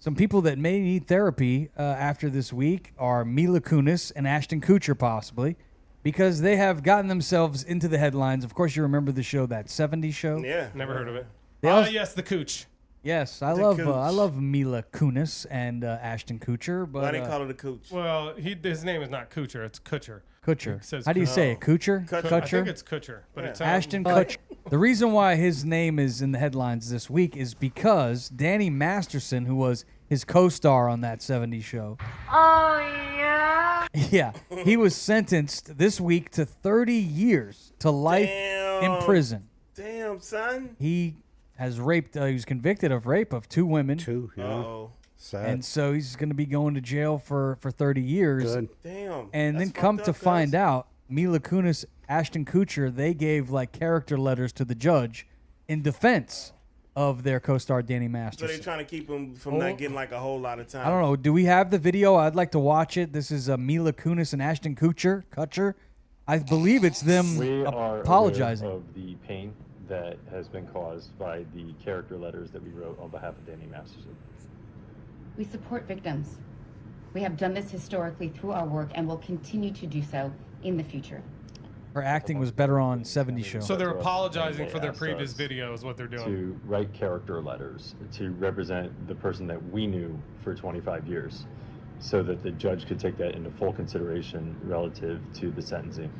Some people that may need therapy after this week are Mila Kunis and Ashton Kutcher, possibly, because they have gotten themselves into the headlines. Of course, you remember the show, that 70s show? Yeah. Never heard of it. Yes, the Cooch. Yes, I love Mila Kunis and Ashton Kutcher. But why they call it a Cooch? Well, his name is not Kutcher, it's Kutcher. Kutcher. How do you say it? Kutcher? Kutcher? I think it's Kutcher, but it's Ashton Kutcher. The reason why his name is in the headlines this week is because Danny Masterson, who was his co-star on that 70s show. Oh, yeah? Yeah. He was sentenced this week to 30 years to life in prison. Damn, son. He has raped, he was convicted of rape of 2 women. 2, yeah. Uh-oh. Sad. And so he's going to be going to jail for 30 years. Good. Damn. And then come to find out, Mila Kunis, Ashton Kutcher, they gave like character letters to the judge in defense of their co-star Danny Masterson. So they're trying to keep him from not getting like a whole lot of time. I don't know. Do we have the video? I'd like to watch it. This is Mila Kunis and Ashton Kutcher. I believe it's them apologizing. We are aware of the pain that has been caused by the character letters that we wrote on behalf of Danny Masterson. We support victims. We have done this historically through our work and will continue to do so in the future. Her acting was better on 70 show. So they're apologizing for their previous video is what they're doing. To write character letters to represent the person that we knew for 25 years so that the judge could take that into full consideration relative to the sentencing.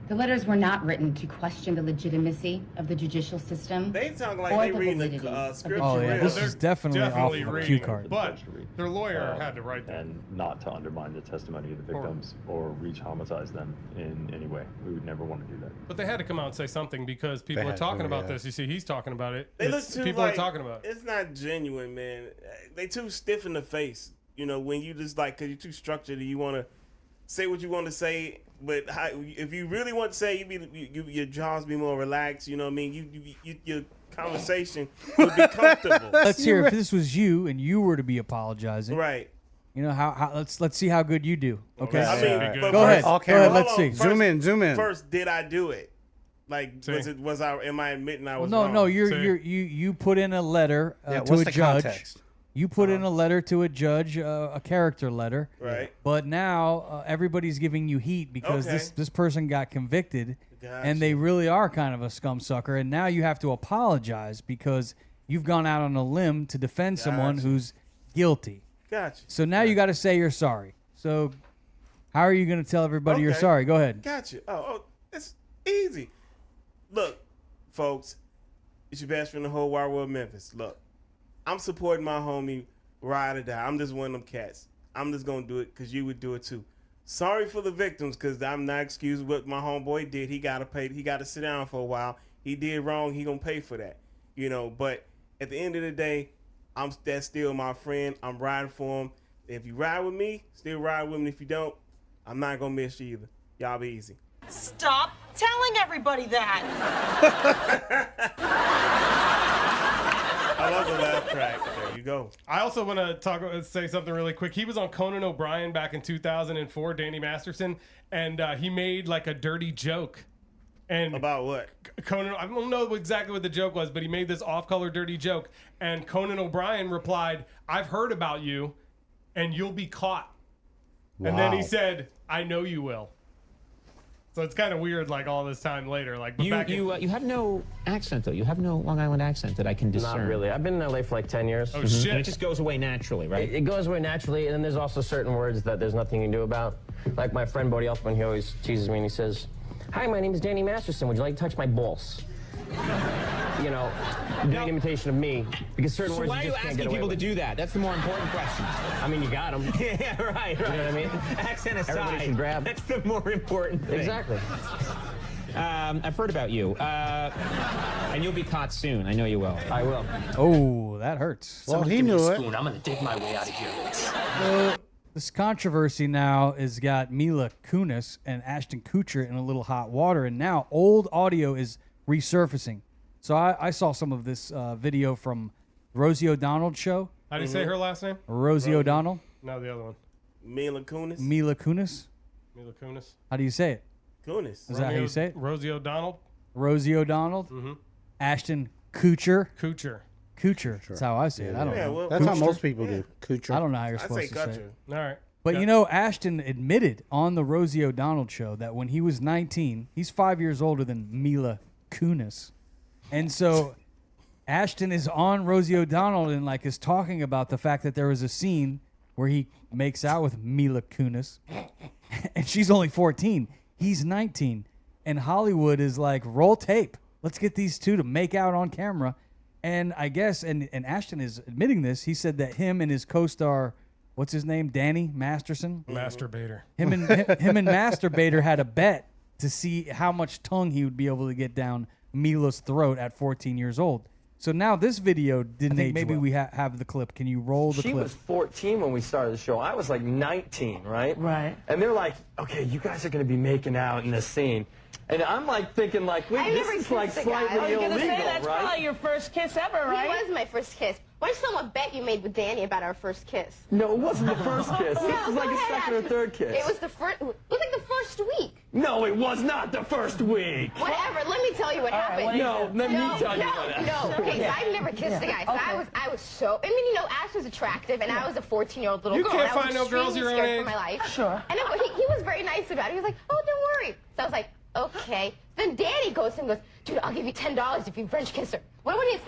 The letters were not written to question the legitimacy of the judicial system. They talk like they reading the scripture. Oh, yeah, this is definitely off of a cue card. But their lawyer had to write that. And not to undermine the testimony of the victims or re-traumatize them in any way. We would never want to do that. But they had to come out and say something because people are talking about this. You see, he's talking about it. They look too people like, are talking about it. It's not genuine, man. They too stiff in the face. You know, when you just like, because you're too structured and you want to say what you want to say. But if you really want to say, your jaws be more relaxed. You know what I mean? Your conversation would be comfortable. Let's hear if this was you and you were to be apologizing. Right. You know how let's see how good you do. Okay. I mean, go ahead. Okay. Go ahead. Let's see. Zoom in. First, did I do it? Like, am I admitting I was wrong? No. You put in a letter to what's a the judge. context? You put in a letter to a judge, a character letter. Right. But now everybody's giving you heat because this person got convicted, and they really are kind of a scum sucker. And now you have to apologize because you've gone out on a limb to defend someone who's guilty. Gotcha. So now you got to say you're sorry. So how are you going to tell everybody you're sorry? Go ahead. Gotcha. Oh, it's easy. Look, folks, it's your best friend in the whole wide world, Memphis. Look. I'm supporting my homie, ride or die. I'm just one of them cats. I'm just going to do it because you would do it too. Sorry for the victims because I'm not excusing what my homeboy did. He got to pay. He got to sit down for a while. He did wrong. He going to pay for that. You know, but at the end of the day, that's still my friend. I'm riding for him. If you ride with me, still ride with me. If you don't, I'm not going to miss you either. Y'all be easy. Stop telling everybody that. I love the laugh track. There you go. I also want to say something really quick. He was on Conan O'Brien back in 2004, Danny Masterson, and he made like a dirty joke. And about what? Conan, I don't know exactly what the joke was, but he made this off-color dirty joke. And Conan O'Brien replied, "I've heard about you, and you'll be caught." Wow. And then he said, "I know you will." So it's kind of weird, like all this time later. Like you have no accent though. You have no Long Island accent that I can discern. Not really. I've been in LA for like 10 years. Oh shit! And it just goes away naturally, right? It goes away naturally, and then there's also certain words that there's nothing you can do about. Like my friend Bodie Elfman, he always teases me and he says, "Hi, my name is Danny Masterson. Would you like to touch my balls?" You know, doing an imitation of me because certain words you just can't get away with. Why are you asking people to do that? That's the more important question. I mean, you got them. Yeah, right. You know what I mean? Accent aside, everybody should grab. That's the more important thing. Exactly. I've heard about you, and you'll be caught soon. I know you will. I will. Oh, that hurts. Well, he knew it. I'm gonna dig my way out of here. This controversy now has got Mila Kunis and Ashton Kutcher in a little hot water, and now old audio is resurfacing. So I saw some of this video from Rosie O'Donnell's show. How do you say her last name? Rosie O'Donnell. No, the other one. Mila Kunis. Mila Kunis. Mila Kunis. How do you say it? Kunis. Is that how you say it? Rosie O'Donnell. Rosie O'Donnell. Mm-hmm. Ashton Kutcher. Kutcher. Kuchar. That's how I say it. I don't know. well, That's how Kuchar. most people do. Kuchar. I don't know how you're I supposed say to say Kutcher. it. All right. But Yeah. you know, Ashton admitted on the Rosie O'Donnell show that when he was 19, he's 5 years older than Mila Kunis. And so Ashton is on Rosie O'Donnell and like is talking about the fact that there was a scene where he makes out with Mila Kunis and she's only 14. He's 19. And Hollywood is like, roll tape. Let's get these two to make out on camera. And I guess, and Ashton is admitting this, he said that him and his co-star, what's his name, Danny Masterson? Masturbator. Him and Masturbator had a bet to see how much tongue he would be able to get down Mila's throat at 14 years old. So now this video didn't age maybe well. We have the clip. Can you roll the clip? She was 14 when we started the show. I was like 19, right? Right. And they're like, okay, you guys are going to be making out in this scene. And I'm like thinking like, wait, this is like slightly illegal, that's right? probably your first kiss ever, right? It was my first kiss. Why don't you tell them a bet you made with Danny about our first kiss? No, it wasn't the first kiss. No, It was like go a ahead, second or Ashton. third kiss. It was the first. It was like the first week. No, it was not the first week. Whatever. Let me tell you what happened. No, let me tell you what happened. No, okay, so I've never kissed a guy. So I was so. I mean, you know, Ash was attractive, and I was a 14-year-old little You girl. can't and I was find no girls extremely your own scared age. for my life. Sure. And he was very nice about it. He was like, "Oh, don't worry." So I was like, "Okay." Then Danny goes to him and goes, "Dude, I'll give you $10 if you French kiss her." What would you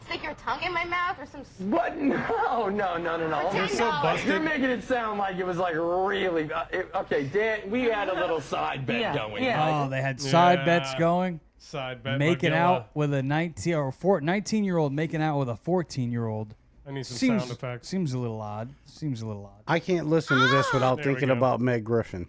stick your tongue in my mouth or some? What? No. You're so busted. You're making it sound like it was like really. Okay, Dan, we had a little side bet going. Oh, they had side bets going. Side bet. Making Magilla. out with a 19-year-old making out with a 14-year-old. I need some sound effects. Seems a little odd. I can't listen to this without There we thinking go. about Meg Griffin.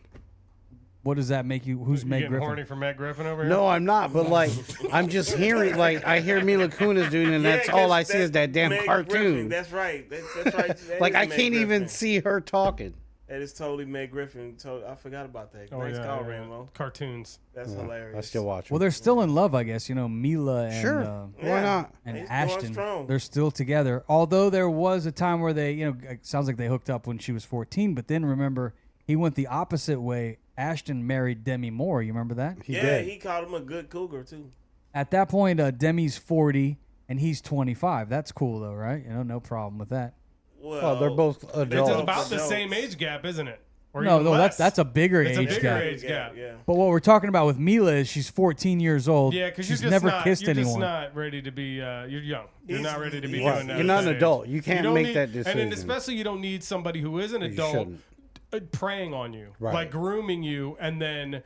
What does that make you? Who's You Meg getting Griffin? horny for Meg Griffin over here? No, I'm not. But like, I'm just hearing like I hear Mila Kunis doing, it, and that's all I see is that damn Meg cartoon. Griffin. That's right. That's right. That Like is I Meg can't even Griffin. see her talking. That is totally Meg Griffin. I forgot about that. Thanks, call, Rambo. Cartoons. That's hilarious. I still watch Well, them. they're still in love, I guess. You know, Mila and Sure. Why not? and He's going Ashton. strong. They're still together. Although there was a time where they, you know, it sounds like they hooked up when she was 14. But then remember, he went the opposite way. Ashton married Demi Moore. You remember that? He called him a good cougar too. At that point, Demi's 40 and he's 25. That's cool though, right? You know, no problem with that. Well, they're both adults. It's about the same age gap, isn't it? Or No, even no, less. that's a bigger It's age a bigger gap. age gap. Yeah. But what we're talking about with Mila is she's 14 years old. Yeah, because she's you're just never not, kissed you're anyone. just not ready to be. You're young. You're not ready to be Right. doing that. You're not at an that adult. age. You can't don't make need, that And then decision. especially you don't need somebody who is an You adult shouldn't. preying on you, Right. like grooming you, and then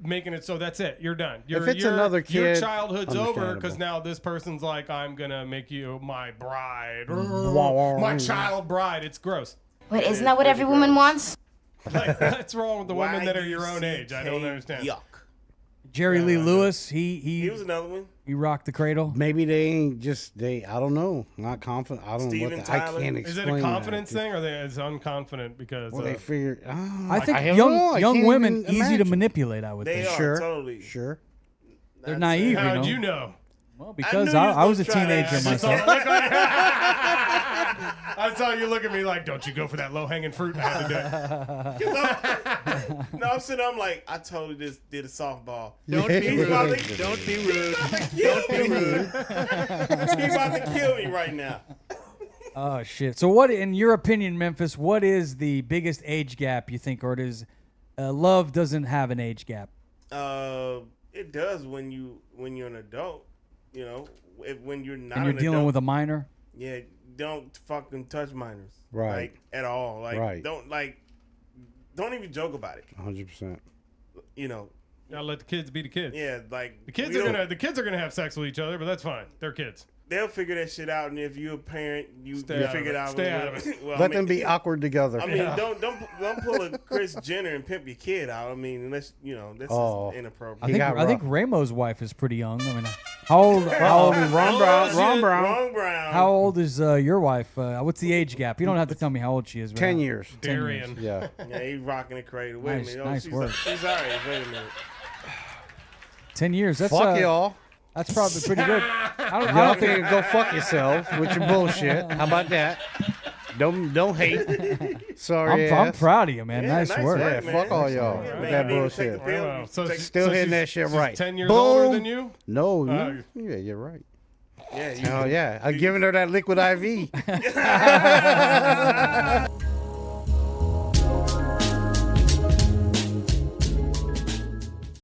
making it so that's it. You're done. If it's another your kid, childhood's over because understandable. now this person's like, I'm gonna make you my bride, Wow. my child bride. It's gross. Wait, isn't that what every woman wants? Like, what's wrong with the women Why that are do your you own see age? I don't understand. Yuck. Jerry Lee Lewis, He he was another one. rocked the cradle. Maybe they ain't just I don't know. Not confident. I don't know Steven what I Tyler. can't Is explain. it a that. confidence thing, or is unconfident because? Well, they figured. I think don't know. I young can't women even easy to imagine. manipulate. I would They think. are Sure. totally. Sure. They're naive. How'd you you know. know? Well, because knew you was I was a gonna try that. teenager I saw myself. I saw you look at me like, don't you go for that low hanging fruit? I had to do it. No, I'm sitting. I'm like, I totally just did a softball. Don't He's be about rude. to- Don't be rude. Don't be rude. He's about to kill me right now. Oh shit! So, what, in your opinion, Memphis? What is the biggest age gap you think, or does love doesn't have an age gap? It does when you're an adult. You know, when you're not. And you're an dealing adult, with a minor. Yeah, don't fucking touch minors. Right. Like, at all. Like, Right. don't even joke about it. 100%. You know. Gotta let the kids be the kids. Yeah, like The kids we are don't- gonna have sex with each other, but that's fine. They're kids. They'll figure that shit out, and if you're a parent, you Stay out of figure it it. out. Stay out of it. Well, Let them be awkward together. I mean, don't pull a Kris Jenner and pimp your kid out. I mean, unless that's Oh. inappropriate. I think Ramo's wife is pretty young. I mean, how old is Ron Brown? Ron Brown. How old is your wife? What's the age gap? You don't have to tell me how old she is. but 10 how- years. 10 Darian. years. Yeah. Yeah, he's rocking the cradle. Wait Nice- a minute. nice she's work. She's all right. Wait a minute. 10 years. That's Fuck y'all. That's probably pretty good. I Y'all don't think can go fuck yourselves with your bullshit. How about that? Don't hate. Sorry. I'm proud of you, man. Yeah, nice work. Yeah, man. fuck all y'all. Yeah, With man, that you need to bullshit. take the pill. Wow. So Take- Still hitting she's- that shit she's right. 10 years Boom. older than you? No. Oh. Yeah, you're right. Yeah. Oh yeah, I'm giving her that liquid IV.